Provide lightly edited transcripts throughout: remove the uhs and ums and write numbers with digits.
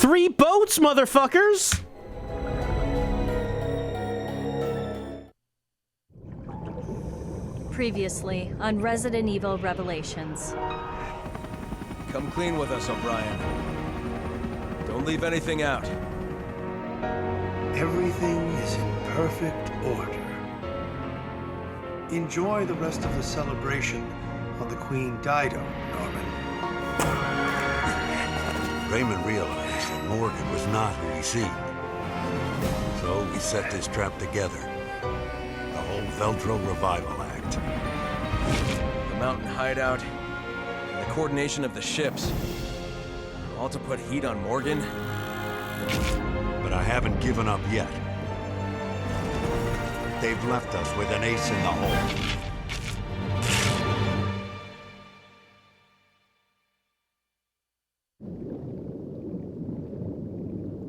3 boats, motherfuckers! Previously on Resident Evil Revelations. Come clean with us, O'Brien. Don't leave anything out. Everything is in perfect order. Enjoy the rest of the celebration on the Queen Dido, Norman. Raymond realized that Morgan was not who he seemed. So we set this trap together. The whole Veltro revival act. The mountain hideout, and the coordination of the ships. All to put heat on Morgan? But I haven't given up yet. They've left us with an ace in the hole.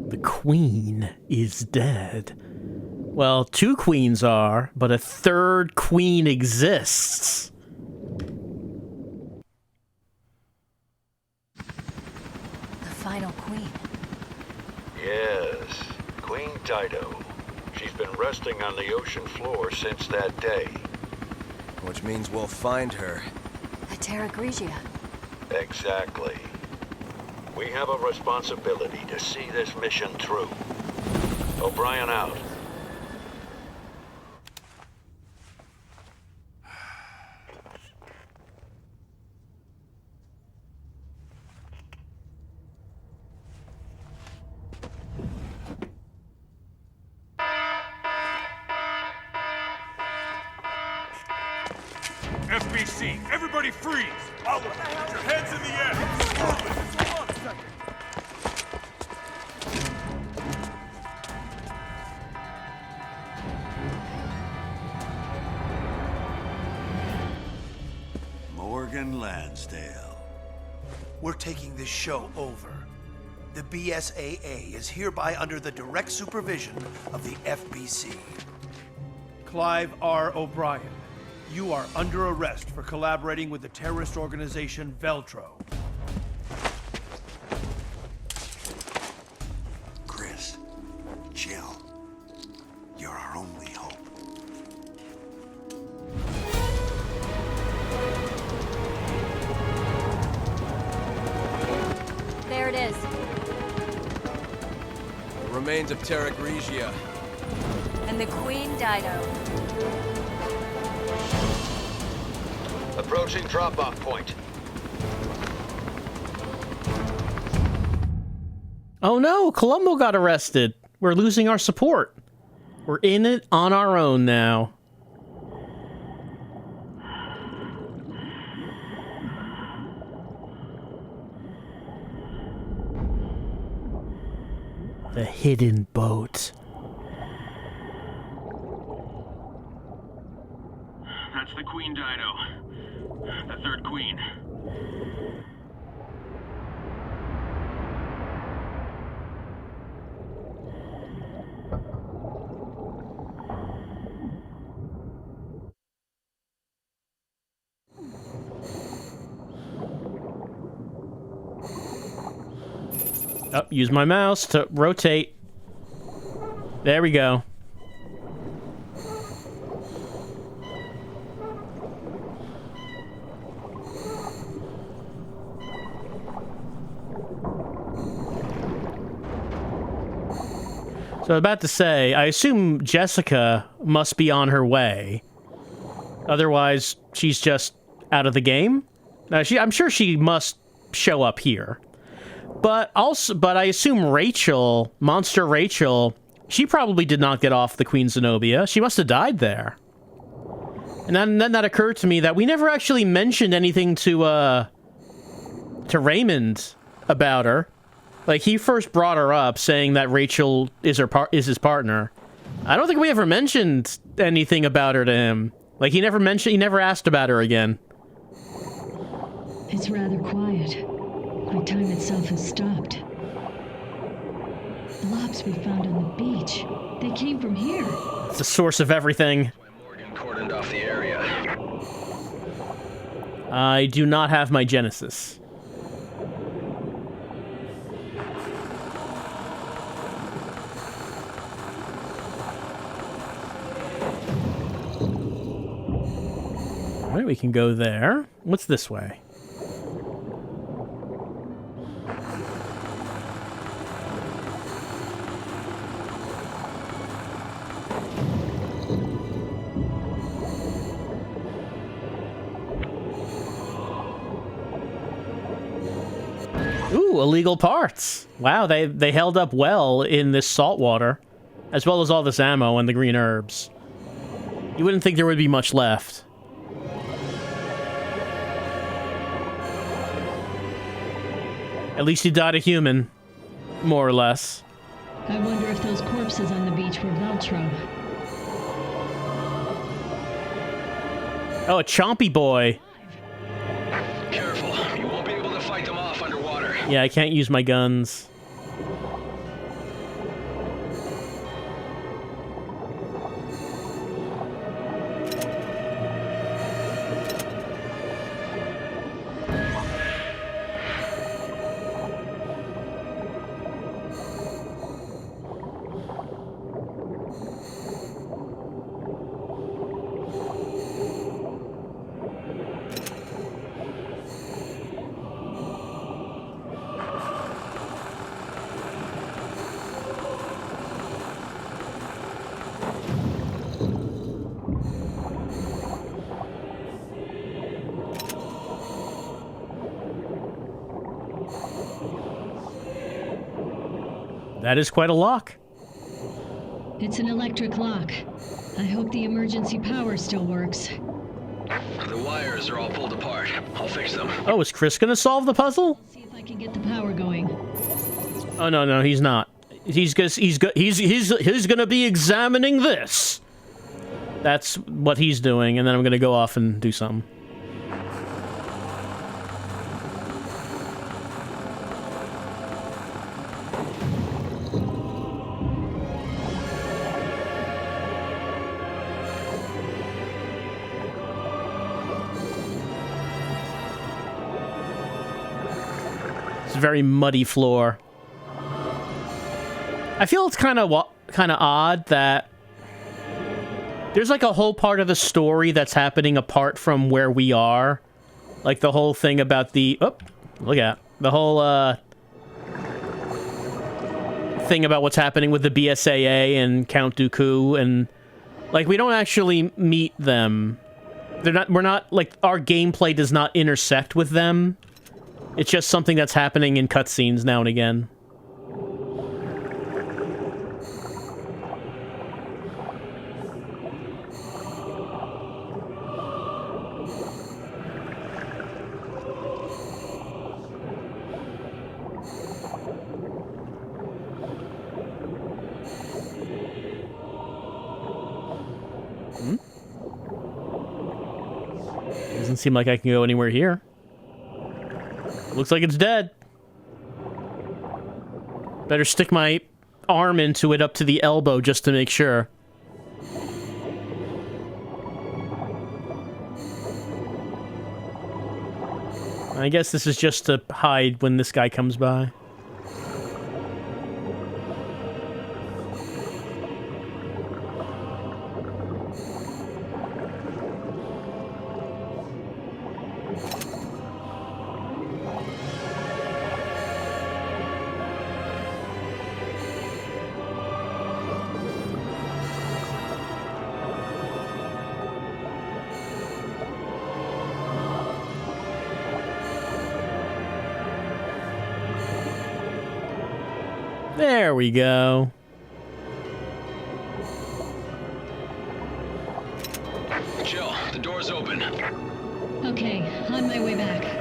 The queen is dead. Well, 2 queens are, but a 3rd queen exists. The final queen. Yes, Queen Dido. She's been resting on the ocean floor since that day. Which means we'll find her. The Terra Grigia. Exactly. We have a responsibility to see this mission through. O'Brien out. FBC, everybody freeze! Put your hands in the air! Hold on a second. Morgan Lansdale. We're taking this show over. The BSAA is hereby under the direct supervision of the FBC. Clive R. O'Brien, you are under arrest for collaborating with the terrorist organization Veltro. Chris, chill. You're our only hope. There it is. The remains of Terra Grigia. And the Queen Dido. Approaching drop-off point. Oh no, Columbo got arrested. We're losing our support. We're in it on our own now. The hidden boat. That's the Queen Dido. The 3rd queen. Oh, use my mouse to rotate. There we go. So I was about to say, I assume Jessica must be on her way. Otherwise, she's just out of the game. I'm sure she must show up here. But I assume Rachel, Monster Rachel, she probably did not get off the Queen Zenobia. She must have died there. And then that occurred to me that we never actually mentioned anything to Raymond about her. Like, he first brought her up, saying that Rachel is his partner. I don't think we ever mentioned anything about her to him. Like, he never asked about her again. It's rather quiet. Like time itself has stopped. Blobs we found on the beach. They came from here. It's the source of everything. Morgan cordoned off the area. I do not have my Genesis. we can go there. What's this way? Ooh, illegal parts. Wow, they held up well in this salt water, as well as all this ammo and the green herbs. You wouldn't think there would be much left. At least he died a human, more or less. I wonder if those corpses on the beach were Veltro. Oh, a chompy boy. Careful, you won't be able to fight them off underwater. Yeah, I can't use my guns. That is quite a lock. It's an electric lock. I hope the emergency power still works. The wires are all pulled apart. I'll fix them. Oh, is Chris gonna solve the puzzle? See if I can get the power going. Oh no, he's not. He's gonna be examining this. That's what he's doing, and then I'm gonna go off and do something. It's a very muddy floor. I feel it's kind of odd that there's like a whole part of the story that's happening apart from where we are. Like the whole thing about the... Oh, look at the whole thing about what's happening with the BSAA and Count Dooku, and like we don't actually meet them. We're not like, our gameplay does not intersect with them. It's just something that's happening in cutscenes now and again. Doesn't seem like I can go anywhere here. Looks like it's dead. Better stick my arm into it up to the elbow just to make sure. I guess this is just to hide when this guy comes by. There we go. Jill, the door's open. Okay, on my way back.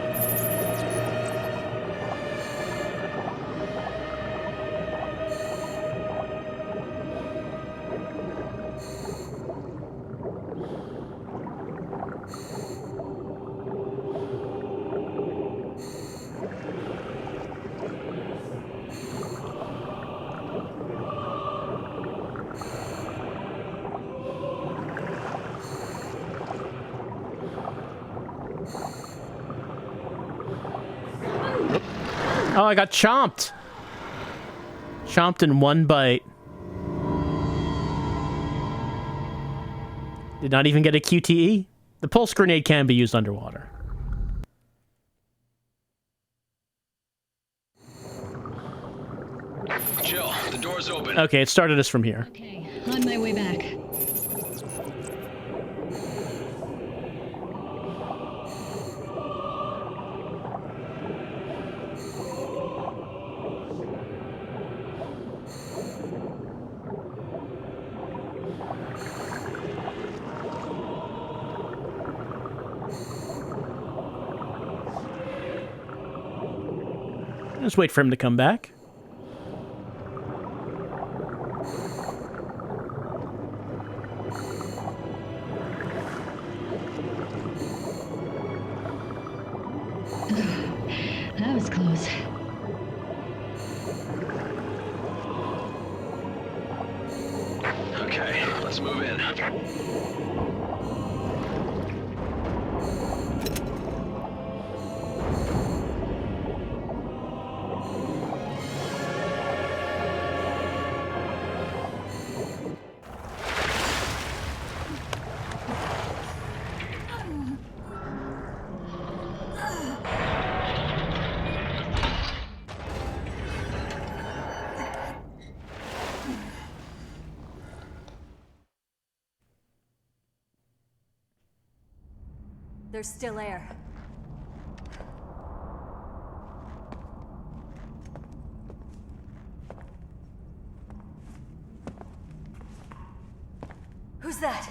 Oh, I got chomped. Chomped in one bite. Did not even get a QTE. The pulse grenade can be used underwater. Jill, the door's open. Okay, it started us from here. Okay, on my way back. Just wait for him to come back. That was close. Okay, let's move in. There's still air. Who's that?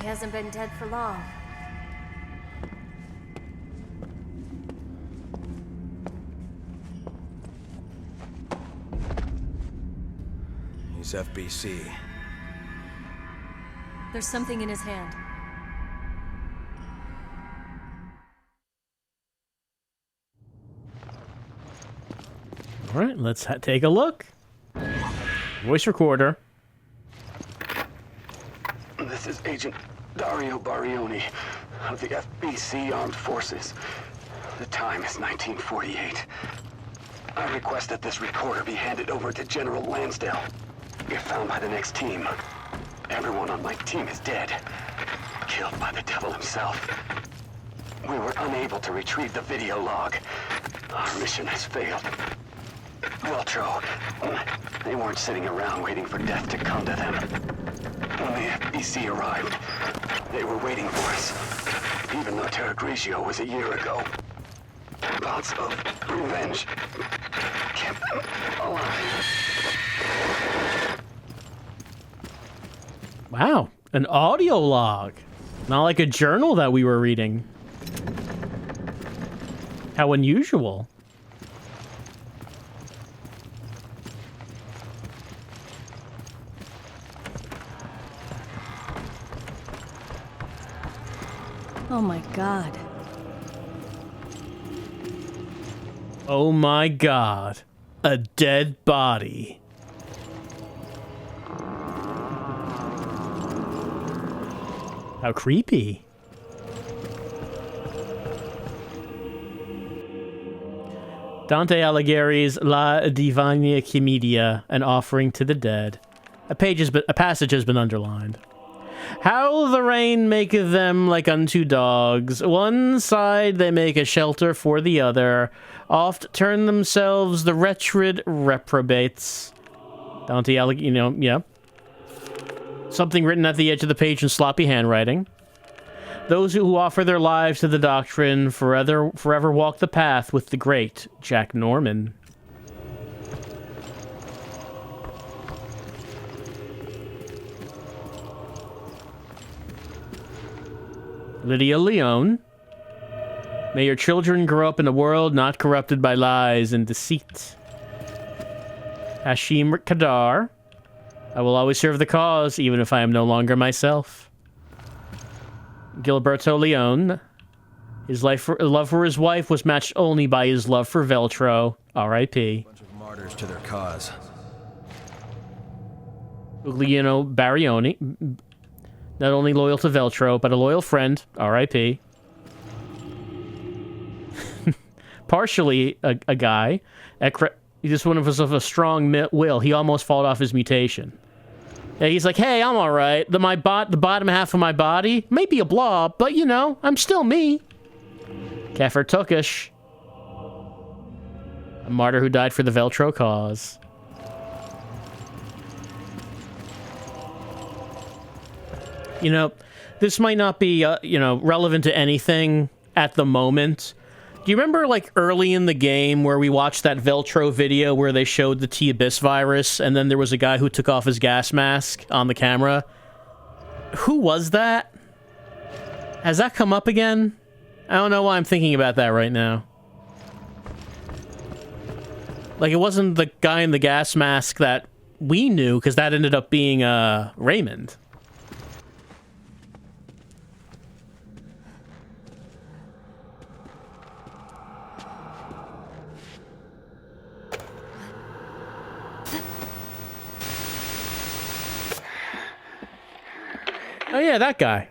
He hasn't been dead for long. He's FBC. There's something in his hand. All right, let's take a look. Voice recorder. This is Agent Dario Barioni of the FBC Armed Forces. The time is 1948. I request that this recorder be handed over to General Lansdale. If found by the next team, everyone on my team is dead. Killed by the devil himself. We were unable to retrieve the video log. Our mission has failed. Veltro, they weren't sitting around waiting for death to come to them. When the FBC arrived, they were waiting for us. Even though Terra Grigio was a year ago. Thoughts of revenge kept them alive. Wow, an audio log. Not like a journal that we were reading. How unusual. Oh my god. Oh my god. A dead body. How creepy. Dante Alighieri's La Divina Commedia, An Offering to the Dead. A passage has been underlined. How the rain maketh them like unto dogs. One side they make a shelter for the other. Oft turn themselves the wretched reprobates. Dante Alighieri, yeah. Something written at the edge of the page in sloppy handwriting. Those who offer their lives to the doctrine forever walk the path with the great Jack Norman. Lydia Leone. May your children grow up in a world not corrupted by lies and deceit. Hashim Kadar. I will always serve the cause, even if I am no longer myself. Gilberto Leone. His love for his wife was matched only by his love for Veltro. R.I.P. Bunch of martyrs to their cause. Guglielmo Barioni. Not only loyal to Veltro, but a loyal friend. R.I.P. Partially a guy. He just one of us of a strong will. He almost fought off his mutation. Yeah, he's like, hey, I'm all right. The bottom half of my body may be a blob, but you know, I'm still me. Kefir Tukish. A martyr who died for the Veltro cause. You know, this might not be, you know, relevant to anything at the moment. Do you remember, like, early in the game where we watched that Veltro video where they showed the T-Abyss virus, and then there was a guy who took off his gas mask on the camera? Who was that? Has that come up again? I don't know why I'm thinking about that right now. Like, it wasn't the guy in the gas mask that we knew, because that ended up being, Raymond. Oh yeah, that guy.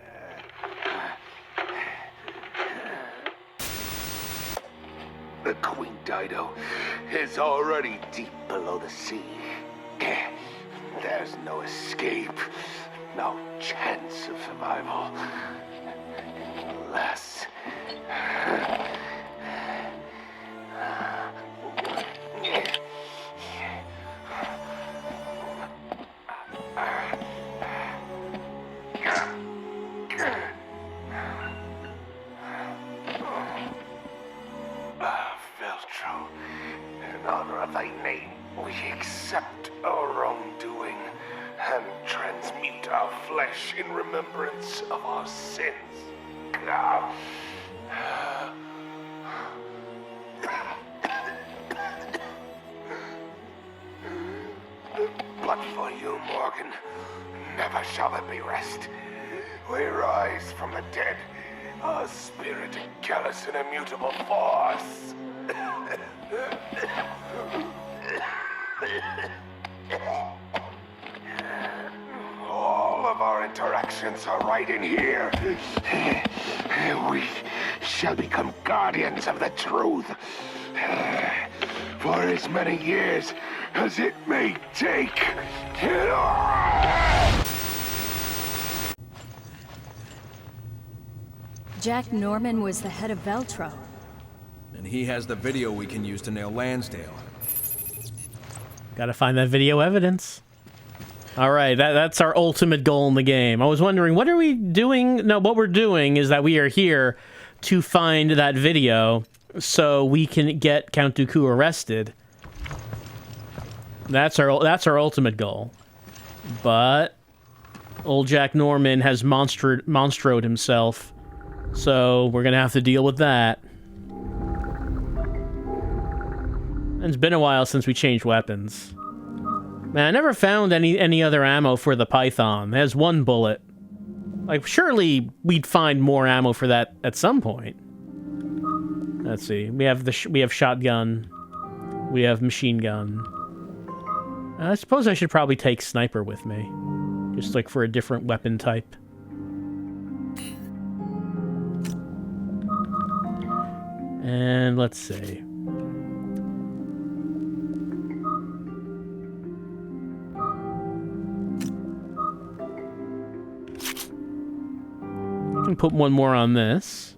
The Queen Dido is already deep below the sea. There's no escape, no chance of survival. Unless... Veltro, in honor of thy name, we accept our wrongdoing and transmute our flesh in remembrance of our sins. But for you, Morgan, never shall there be rest. We rise from the dead, a spirit callous and immutable force. All of our interactions are right in here. We shall become guardians of the truth for as many years as it may take. Jack Norman was the head of Veltro. And he has the video we can use to nail Lansdale. Gotta find that video evidence. Alright, that's our ultimate goal in the game. I was wondering, what are we doing? No, what we're doing is that we are here to find that video so we can get Count Dooku arrested. That's our ultimate goal. But old Jack Norman has monstroed himself, so we're gonna have to deal with that. And it's been a while since we changed weapons. Man, I never found any other ammo for the Python. It has one bullet. Like, surely we'd find more ammo for that at some point. Let's see. We have shotgun. We have machine gun. I suppose I should probably take sniper with me, just like for a different weapon type. And let's see. I can put one more on this.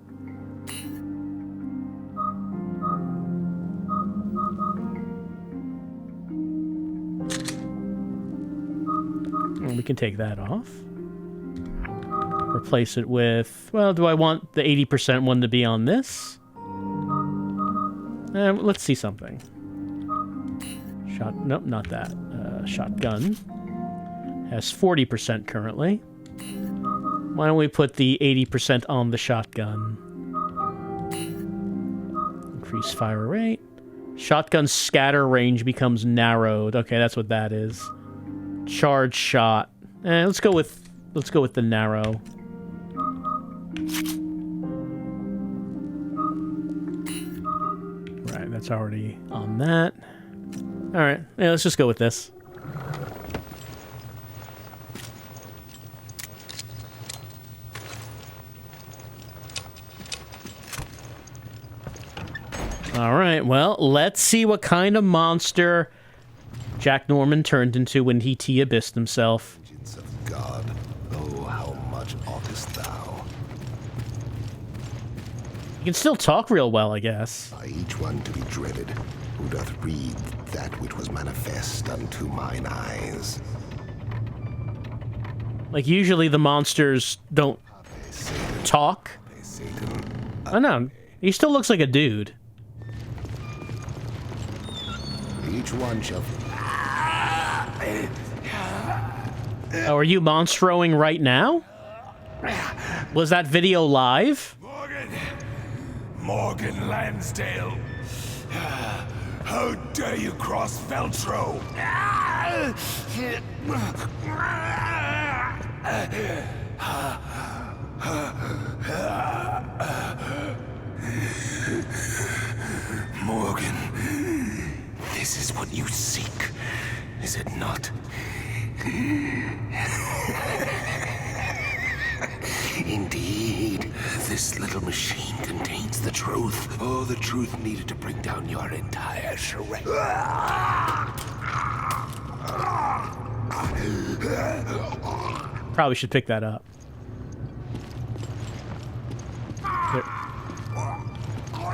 And we can take that off. Replace it with... Well, do I want the 80% one to be on this? Let's see something. Nope, not that. Shotgun. Has 40% currently. Why don't we put the 80% on the shotgun? Increase fire rate. Shotgun scatter range becomes narrowed. Okay, that's what that is. Charge shot. Let's go with the narrow. Right, that's already on that. All right, yeah, let's just go with this. All right, well, let's see what kind of monster Jack Norman turned into when he T-abyssed himself. What oughtest thou? You can still talk real well, I guess. By each one to be dreaded, who doth read that which was manifest unto mine eyes. Like, usually the monsters don't talk. Oh no, he still looks like a dude. Each one shall... Oh, are you monstroing right now? Was that video live? Morgan Lansdale. How dare you cross Veltro? Morgan, this is what you seek, is it not? Indeed, this little machine contains the truth. Oh, the truth needed to bring down your entire charade. Probably should pick that up.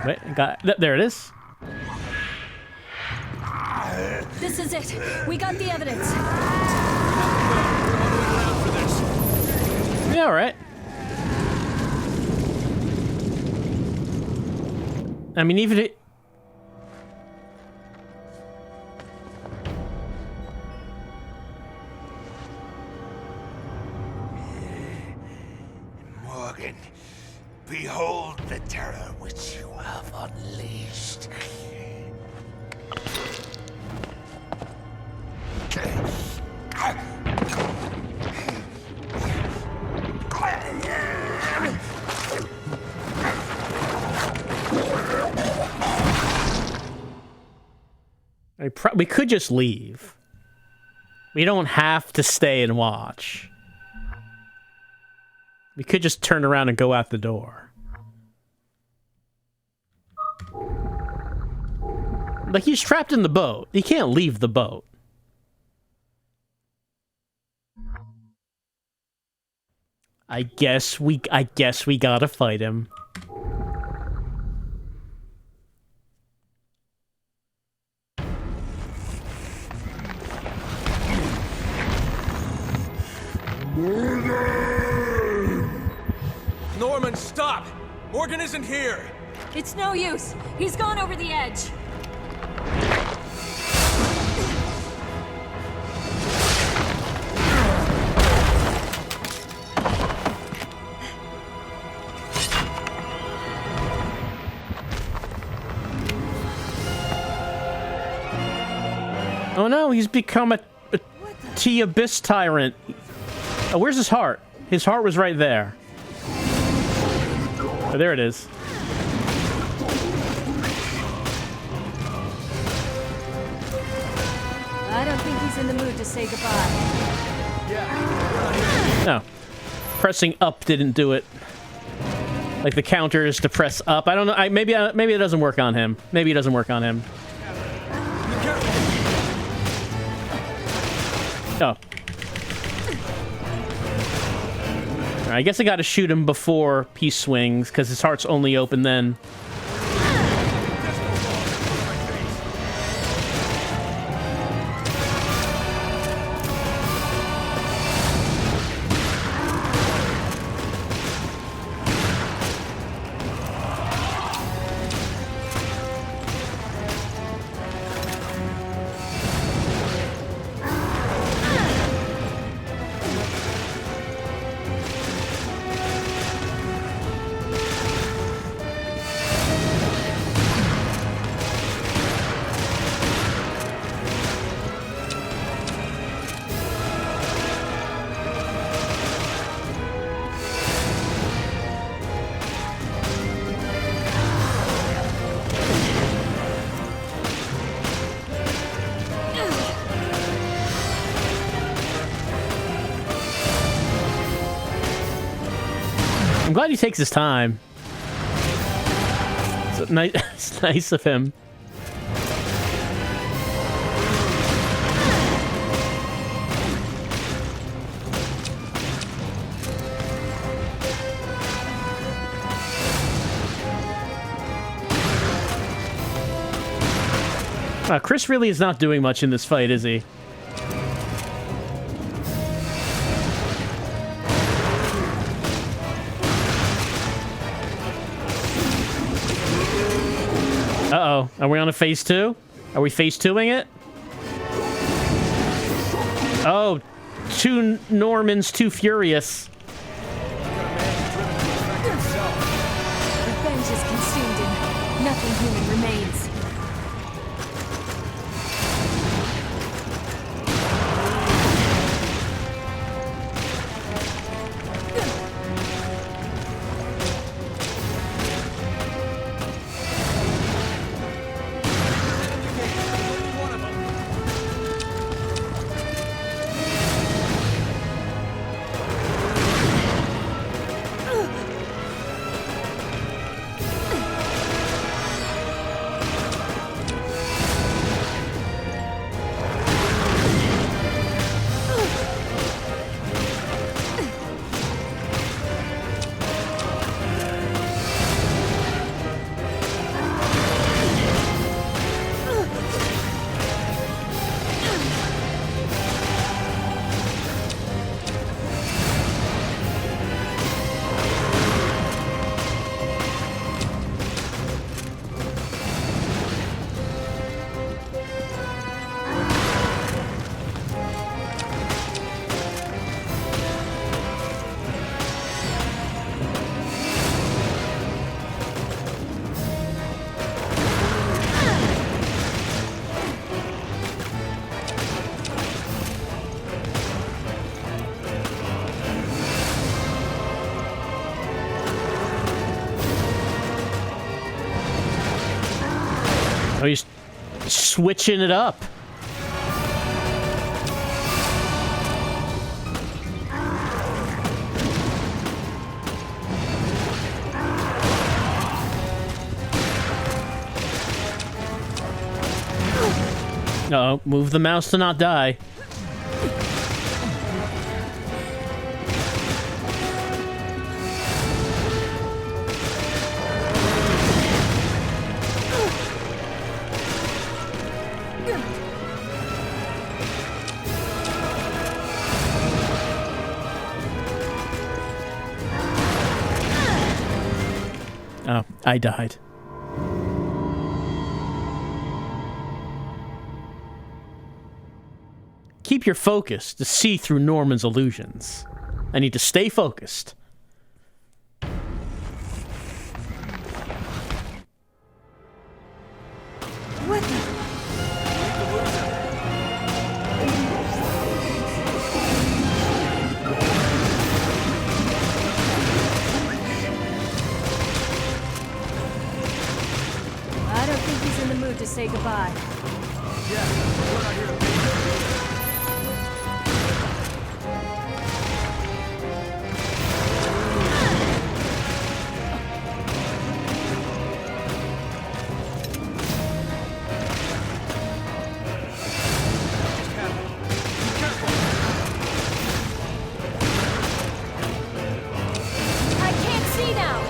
Wait, there it is. This is it. We got the evidence. Yeah, all right. I mean, even it... Morgan, behold the terror which you have unleashed. We could just leave. We don't have to stay and watch. We could just turn around and go out the door. Like, he's trapped in the boat. He can't leave the boat. I guess we gotta fight him. Norman, stop! Morgan isn't here! It's no use. He's gone over the edge. Oh no, he's become a T-Abyss tyrant. Oh, where's his heart? His heart was right there. Oh, there it is. I don't think he's in the mood to say goodbye. No. Pressing up didn't do it. Like the counter is to press up. I don't know. Maybe it doesn't work on him. Maybe it doesn't work on him. Oh. I guess I gotta shoot him before he swings, because his heart's only open then. I'm glad he takes his time. It's nice of him. Chris really is not doing much in this fight, is he? Uh-oh. Are we on a phase 2? Are we phase 2ing it? Oh, two Normans, too furious. Revenge is consumed and nothing human remains. Oh, he's switching it up. Uh-oh, move the mouse to not die. Oh, I died. Keep your focus to see through Norman's illusions. I need to stay focused. What the? I don't think he's in the mood to say goodbye. Yeah, we're not here to pay. I can't see now.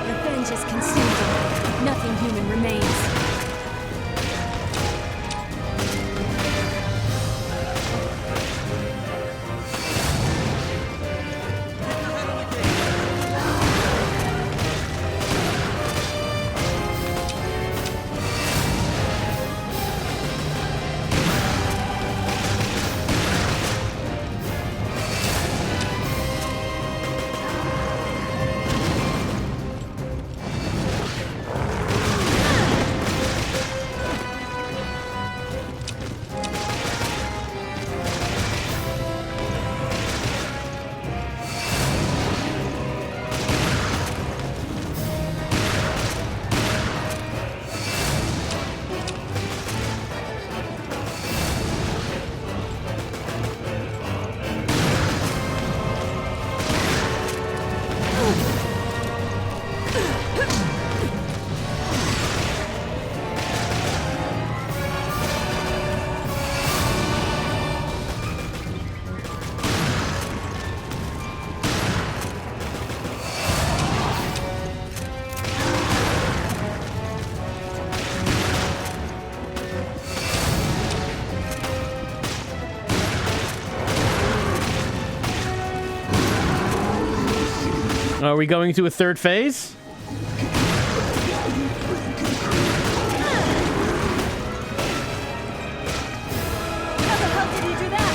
Revenge is consumed. Nothing human remains. Are we going to a third phase? How the hell did he do that?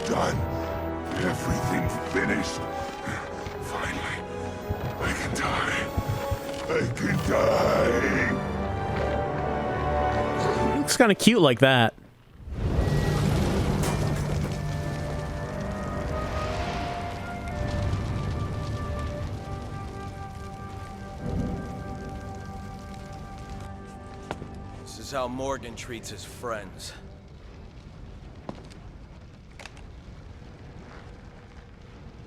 Done. Everything's finished. Finally, I can die. I can die. Looks kind of cute like that. This is how Morgan treats his friends.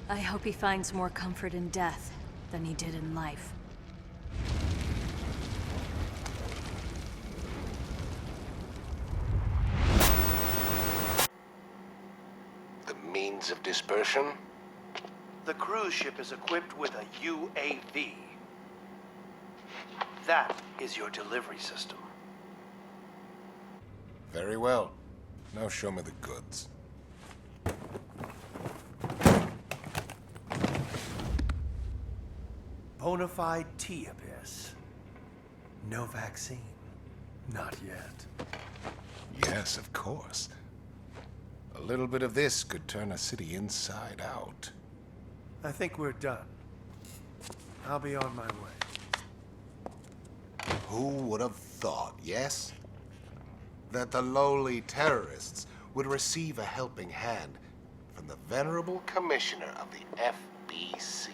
I hope he finds more comfort in death than he did in life. The means of dispersion? The cruise ship is equipped with a UAV. That is your delivery system. Very well. Now show me the goods. Bonafide T-Abyss. No vaccine. Not yet. Yes, of course. A little bit of this could turn a city inside out. I think we're done. I'll be on my way. Who would have thought, yes? That the lowly terrorists would receive a helping hand from the venerable commissioner of the FBC.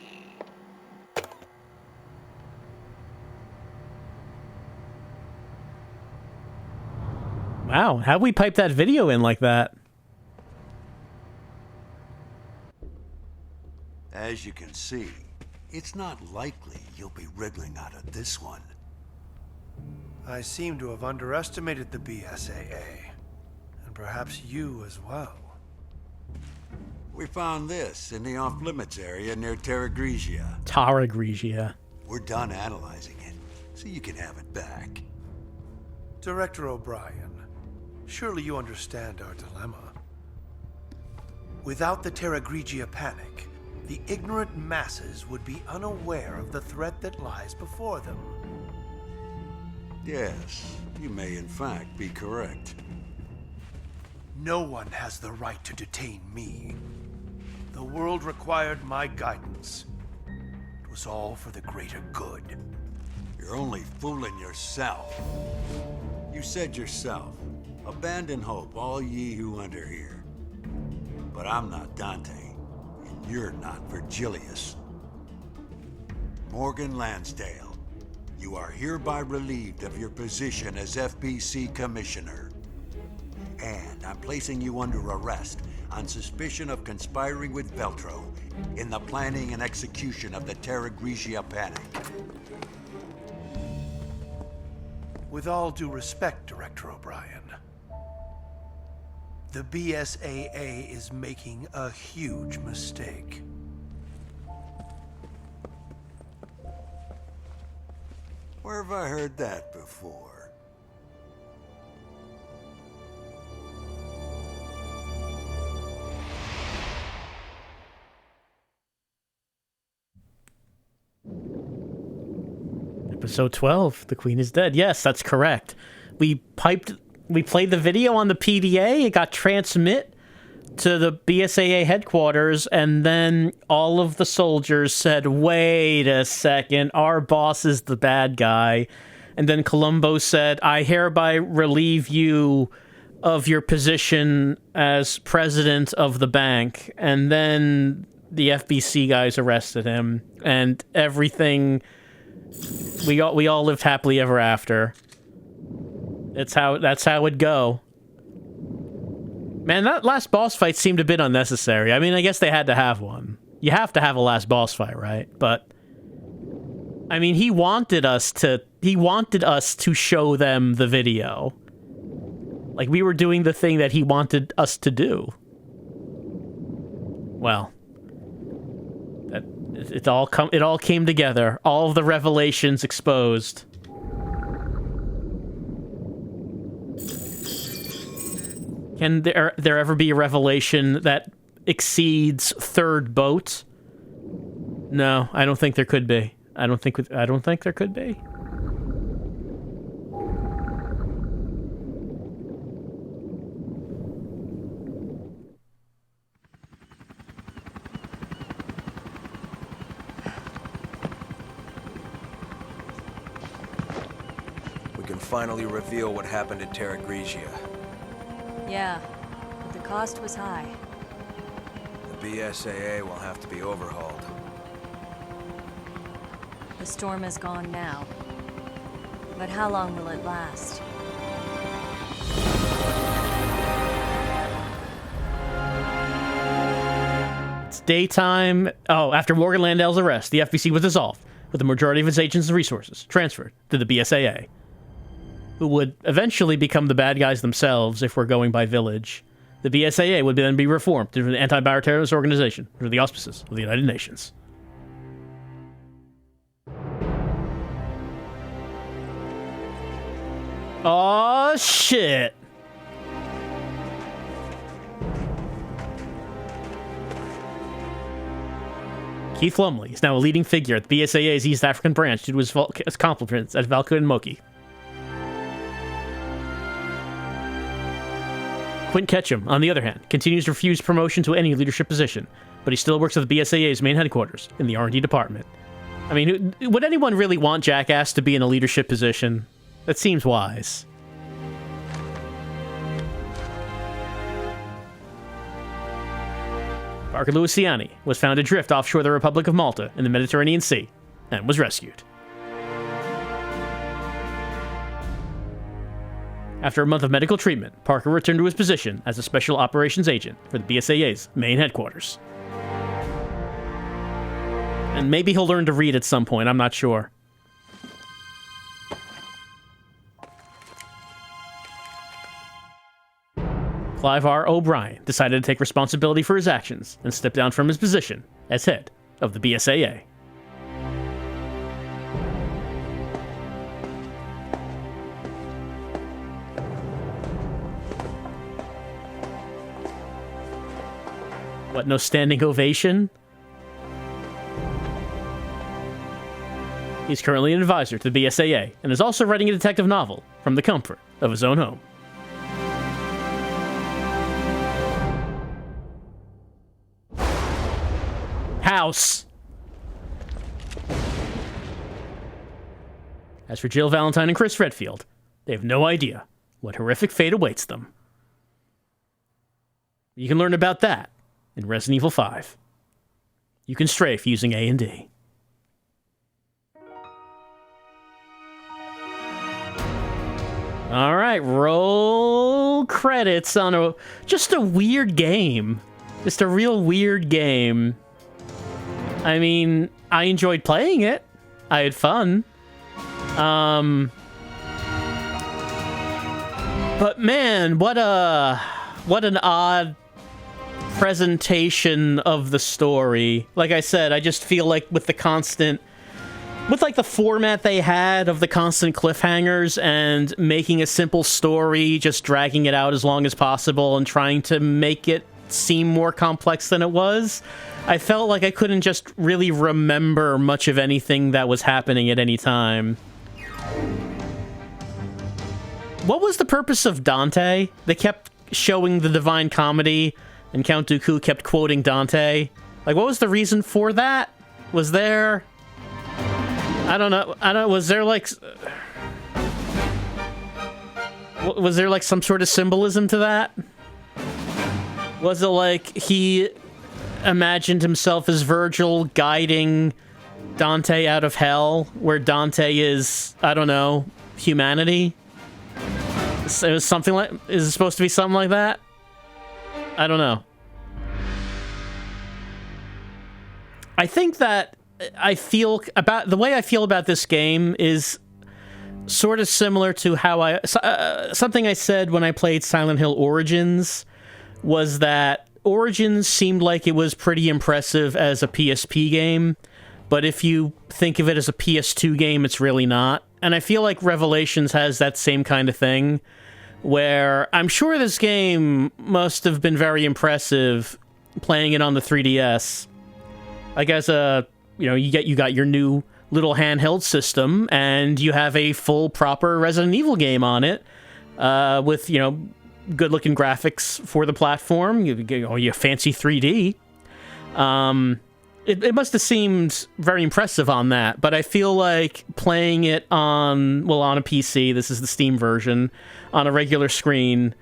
Wow, how'd we pipe that video in like that? As you can see, it's not likely you'll be wriggling out of this one. I seem to have underestimated the BSAA. And perhaps you as well. We found this in the off-limits area near Terra Grigia. Terra Grigia. We're done analyzing it, so you can have it back. Director O'Brien, surely you understand our dilemma. Without the Terra Grigia panic, the ignorant masses would be unaware of the threat that lies before them. Yes, you may in fact be correct. No one has the right to detain me. The world required my guidance. It was all for the greater good. You're only fooling yourself. You said yourself, abandon hope, all ye who enter here. But I'm not Dante, and you're not Virgilius. Morgan Lansdale, you are hereby relieved of your position as FBC Commissioner. And I'm placing you under arrest on suspicion of conspiring with Veltro in the planning and execution of the Terra Grigia panic. With all due respect, Director O'Brien, the BSAA is making a huge mistake. Where have I heard that before? Episode 12, The Queen is Dead. Yes, that's correct. We played the video on the PDA, it got transmit to the BSAA headquarters, and then all of the soldiers said, wait a second, our boss is the bad guy. And then Columbo said, I hereby relieve you of your position as president of the bank. And then the FBC guys arrested him, and everything... We all lived happily ever after. That's how it'd go. Man, that last boss fight seemed a bit unnecessary. I mean, I guess they had to have one. You have to have a last boss fight, right? But I mean, he wanted us to show them the video. Like, we were doing the thing that he wanted us to do. Well, it all came together. All of the revelations exposed. Can there ever be a revelation that exceeds third boat? No, I don't think there could be. I don't think there could be. We can finally reveal what happened at Terra Grigia. Yeah, but the cost was high. The BSAA will have to be overhauled. The storm is gone now. But how long will it last? It's daytime. Oh, after Morgan Landau's arrest, the FBC was dissolved, with the majority of its agents and resources transferred to the BSAA, who would eventually become the bad guys themselves if we're going by village. The BSAA would then be reformed into an anti-bioterrorist organization under the auspices of the United Nations. Oh shit! Keith Lumley is now a leading figure at the BSAA's East African branch due to his accomplishments at Valka and Moki. Quint Ketchum, on the other hand, continues to refuse promotion to any leadership position, but he still works at the BSAA's main headquarters in the R&D department. I mean, would anyone really want Jackass to be in a leadership position? That seems wise. Parker Luciani was found adrift offshore the Republic of Malta in the Mediterranean Sea and was rescued. After a month of medical treatment, Parker returned to his position as a special operations agent for the BSAA's main headquarters. And maybe he'll learn to read at some point, I'm not sure. Clive R. O'Brien decided to take responsibility for his actions and step down from his position as head of the BSAA. What, no standing ovation? He's currently an advisor to the BSAA and is also writing a detective novel from the comfort of his own home. House. As for Jill Valentine and Chris Redfield, they have no idea what horrific fate awaits them. You can learn about that in Resident Evil 5. You can strafe using A&D. All right, roll credits on just a weird game. Just a real weird game. I mean, I enjoyed playing it. I had fun. But man, what an odd presentation of the story. Like I said, I just feel like with the format they had of the constant cliffhangers and making a simple story, just dragging it out as long as possible and trying to make it seem more complex than it was, I felt like I couldn't just really remember much of anything that was happening at any time. What was the purpose of Dante? They kept showing the Divine Comedy, and Count Dooku kept quoting Dante. Like, what was the reason for that? Was there... I don't know. Was there, like... Was there, like, some sort of symbolism to that? Was it like he imagined himself as Virgil guiding Dante out of hell, where Dante is, I don't know, humanity? It was something like... Is it supposed to be something like that? I don't know. I think that the way I feel about this game is sort of similar to how something I said when I played Silent Hill Origins, was that Origins seemed like it was pretty impressive as a PSP game, but if you think of it as a PS2 game, it's really not. And I feel like Revelations has that same kind of thing, where I'm sure this game must have been very impressive playing it on the 3DS. Like, as you got your new little handheld system, and you have a full, proper Resident Evil game on it, with, good-looking graphics for the platform, you fancy 3D. It must have seemed very impressive on that, but I feel like playing it on a PC, this is the Steam version, on a regular screen,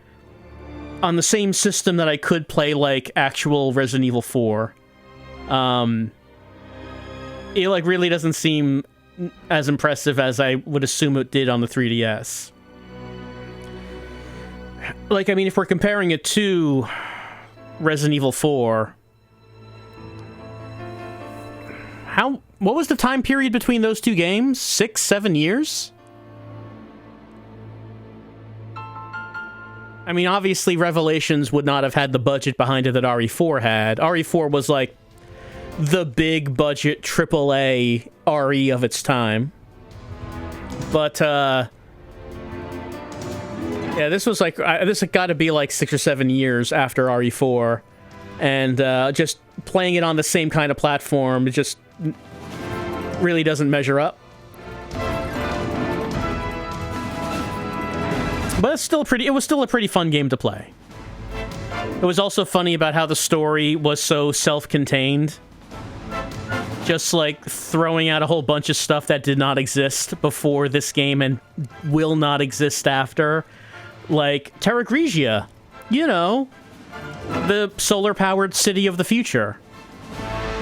on the same system that I could play, like, actual Resident Evil 4, it, like, really doesn't seem as impressive as I would assume it did on the 3DS. Like, I mean, if we're comparing it to Resident Evil 4... What was the time period between those two games? 6, 7 years? I mean, obviously, Revelations would not have had the budget behind it that RE4 had. RE4 was, like, the big-budget AAA RE of its time. But, yeah, this was, like... this had got to be, like, 6 or 7 years after RE4. And, just playing it on the same kind of platform, it just... really doesn't measure up. But it was still a pretty fun game to play. It was also funny about how the story was so self-contained. Just like throwing out a whole bunch of stuff that did not exist before this game and will not exist after. Like Terra Grigia, the solar-powered city of the future.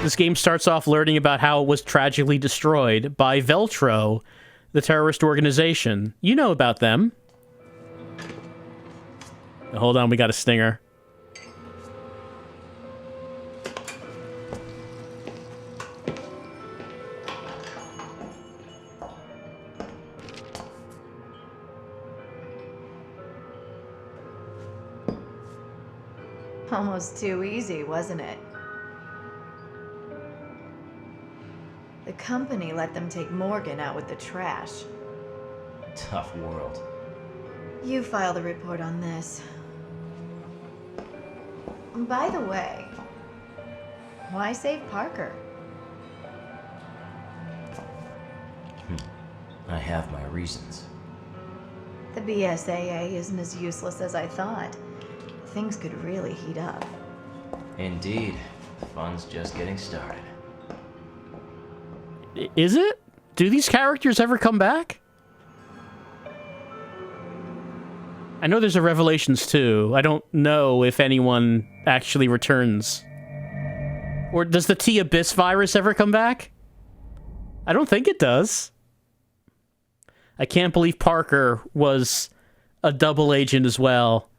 This game starts off learning about how it was tragically destroyed by Veltro, the terrorist organization. You know about them. Hold on, we got a stinger. Almost too easy, wasn't it? The company let them take Morgan out with the trash. Tough world. You filed a report on this. By the way, why save Parker? I have my reasons. The BSAA isn't as useless as I thought. Things could really heat up. Indeed. The fun's just getting started. Is it? Do these characters ever come back? I know there's a Revelations 2. I don't know if anyone actually returns. Or does the T-Abyss virus ever come back? I don't think it does. I can't believe Parker was a double agent as well,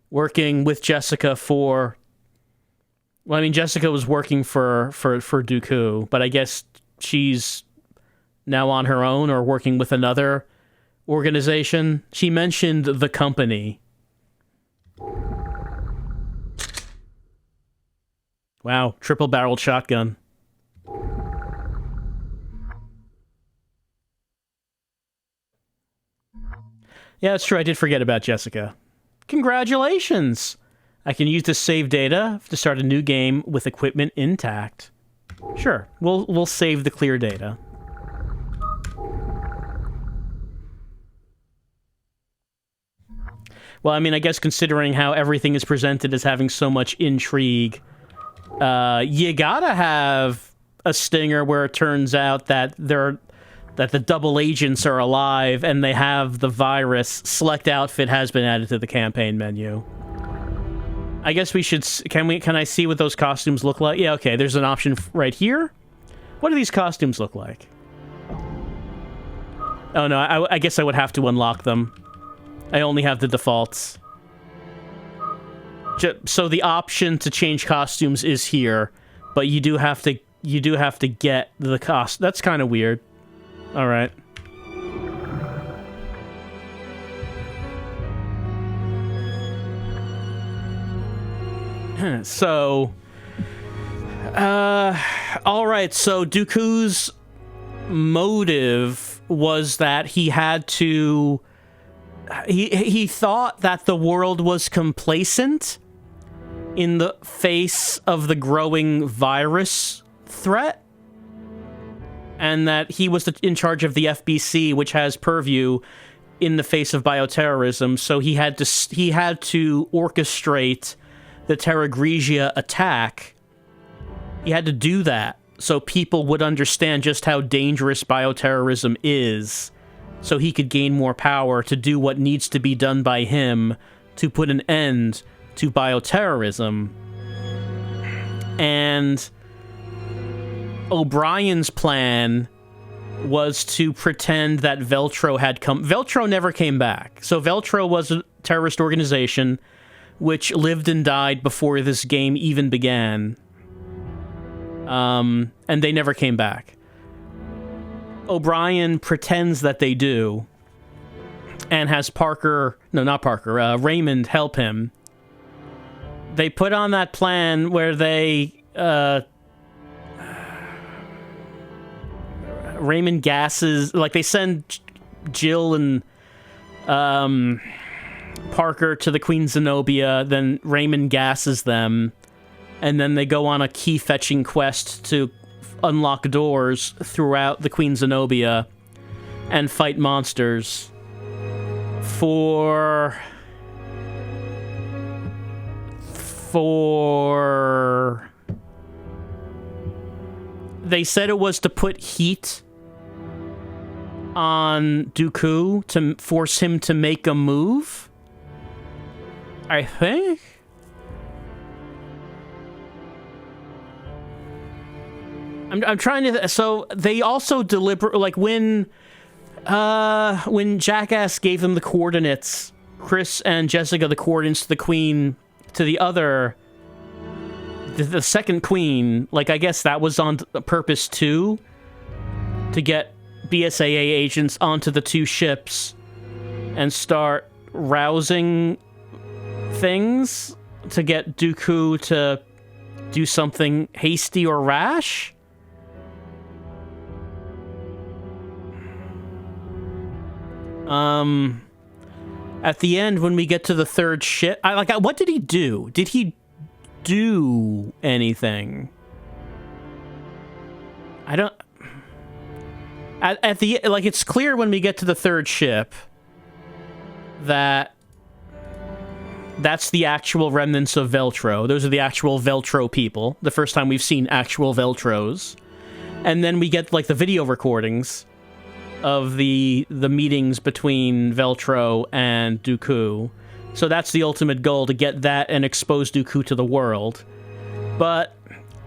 working with Jessica for Well, I mean, Jessica was working for Dooku, but I guess she's now on her own or working with another organization. She mentioned the company. Wow, triple-barreled shotgun. Yeah, that's true. I did forget about Jessica. Congratulations! I can use this save data to start a new game with equipment intact. Sure, we'll save the clear data. Well, I mean, I guess considering how everything is presented as having so much intrigue, you gotta have a stinger where it turns out that the double agents are alive and they have the virus. Select outfit has been added to the campaign menu. I guess we should... Can I see what those costumes look like? Yeah, okay, there's an option right here. What do these costumes look like? Oh, no, I guess I would have to unlock them. I only have the defaults. So the option to change costumes is here, but you do have to get the cost. That's kind of weird. All right. So, all right. So Dooku's motive was that he had to. He thought that the world was complacent in the face of the growing virus threat, and that he was in charge of the FBC, which has purview in the face of bioterrorism. So he had to orchestrate the Terra Grigia attack. He had to do that so people would understand just how dangerous bioterrorism is, so he could gain more power to do what needs to be done by him to put an end to bioterrorism. And O'Brien's plan was to pretend that Veltro had come... Veltro never came back. So Veltro was a terrorist organization which lived and died before this game even began. And they never came back. O'Brien pretends that they do, and has Raymond help him. They put on that plan where they, Raymond gasses, like they send Jill and, Parker to the Queen Zenobia, then Raymond gasses them, and then they go on a key-fetching quest to unlock doors throughout the Queen Zenobia and fight monsters for they said it was to put heat on Dooku to force him to make a move, I think. I'm trying to... So they also like when Jackass gave them the coordinates, Chris and Jessica the coordinates to the Queen, to the other, the second Queen, like I guess that was on purpose too, to get BSAA agents onto the two ships and start rousing things to get Dooku to do something hasty or rash. At the end, when we get to the third ship, what did he do? Did he do anything? I don't... At the... Like, it's clear when we get to the third ship that that's the actual remnants of Veltro. Those are the actual Veltro people. The first time we've seen actual Veltros. And then we get, like, the video recordings of the meetings between Veltro and Dooku. So that's the ultimate goal, to get that and expose Dooku to the world. But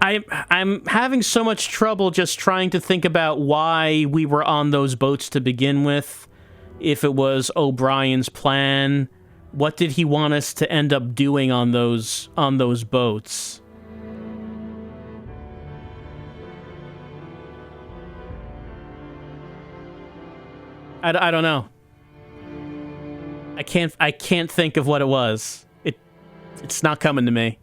I'm having so much trouble just trying to think about why we were on those boats to begin with. If it was O'Brien's plan, what did he want us to end up doing on those boats? I don't know. I can't think of what it was. It's not coming to me.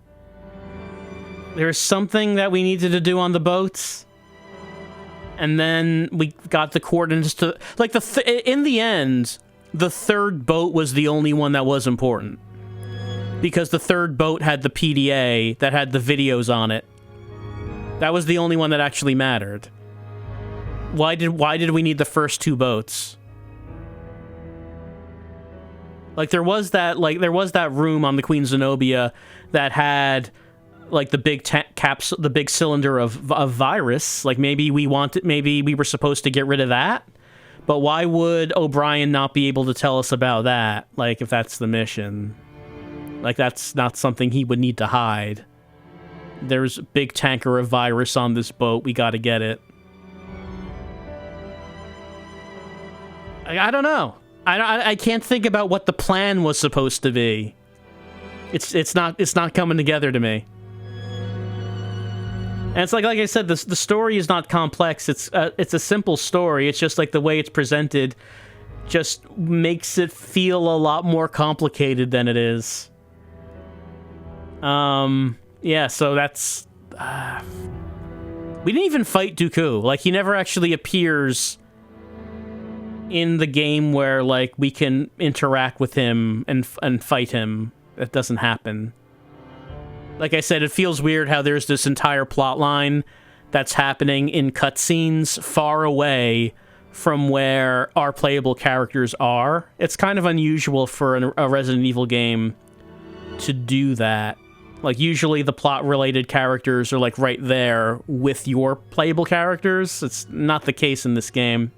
There's something that we needed to do on the boats, and then we got the coordinates to like in the end, the third boat was the only one that was important because the third boat had the PDA that had the videos on it. That was the only one that actually mattered. Why did we need the first two boats? Like there was that room on the Queen Zenobia that had like the big the big cylinder of virus. Like maybe we were supposed to get rid of that. But why would O'Brien not be able to tell us about that? Like if that's the mission. Like that's not something he would need to hide. There's a big tanker of virus on this boat. We got to get it. I don't know. I can't think about what the plan was supposed to be. It's not coming together to me. And it's like I said, the story is not complex. It's a simple story. It's just like the way it's presented just makes it feel a lot more complicated than it is. Yeah, so that's... we didn't even fight Dooku. Like, he never actually appears in the game where, like, we can interact with him and fight him. That doesn't happen. Like I said, it feels weird how there's this entire plot line that's happening in cutscenes far away from where our playable characters are. It's kind of unusual for a Resident Evil game to do that. Like, usually the plot-related characters are, like, right there with your playable characters. It's not the case in this game.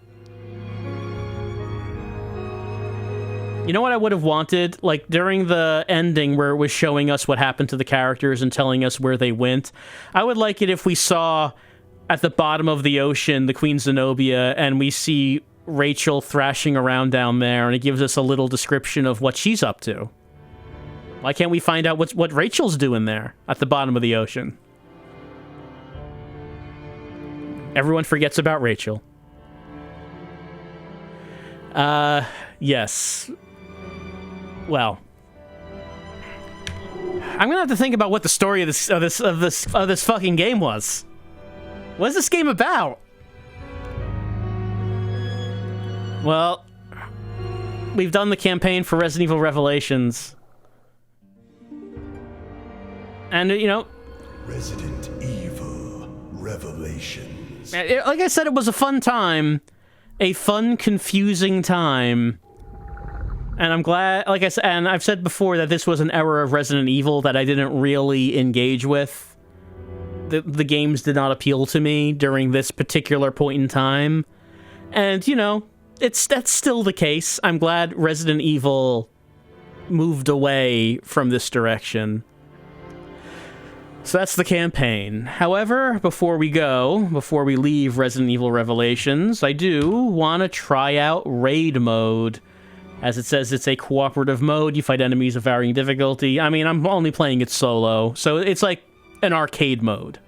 You know what I would have wanted? Like, during the ending where it was showing us what happened to the characters and telling us where they went, I would like it if we saw at the bottom of the ocean the Queen Zenobia and we see Rachel thrashing around down there and it gives us a little description of what she's up to. Why can't we find out what Rachel's doing there at the bottom of the ocean? Everyone forgets about Rachel. Yes. Well, I'm gonna have to think about what the story of this fucking game was. What is this game about? Well, we've done the campaign for Resident Evil Revelations. And, you know... Resident Evil Revelations. Like I said, it was a fun time. A fun, confusing time. And I'm glad, like I said, and I've said before that this was an era of Resident Evil that I didn't really engage with. The games did not appeal to me during this particular point in time. And, you know, that's still the case. I'm glad Resident Evil moved away from this direction. So that's the campaign. However, before we leave Resident Evil Revelations, I do want to try out Raid Mode. As it says, it's a cooperative mode. You fight enemies of varying difficulty. I mean, I'm only playing it solo, so it's like an arcade mode.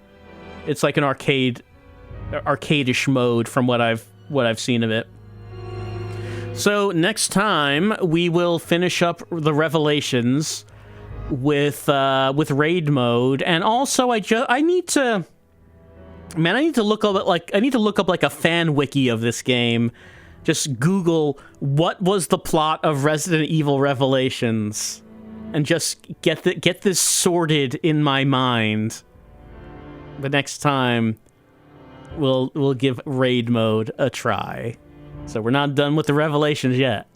It's like an arcade-ish mode from what I've seen of it. So next time, we will finish up the Revelations with Raid Mode, and also I need to look up like a fan wiki of this game. Just Google what was the plot of Resident Evil Revelations, and just get this sorted in my mind. The next time, we'll give Raid Mode a try. So we're not done with the Revelations yet.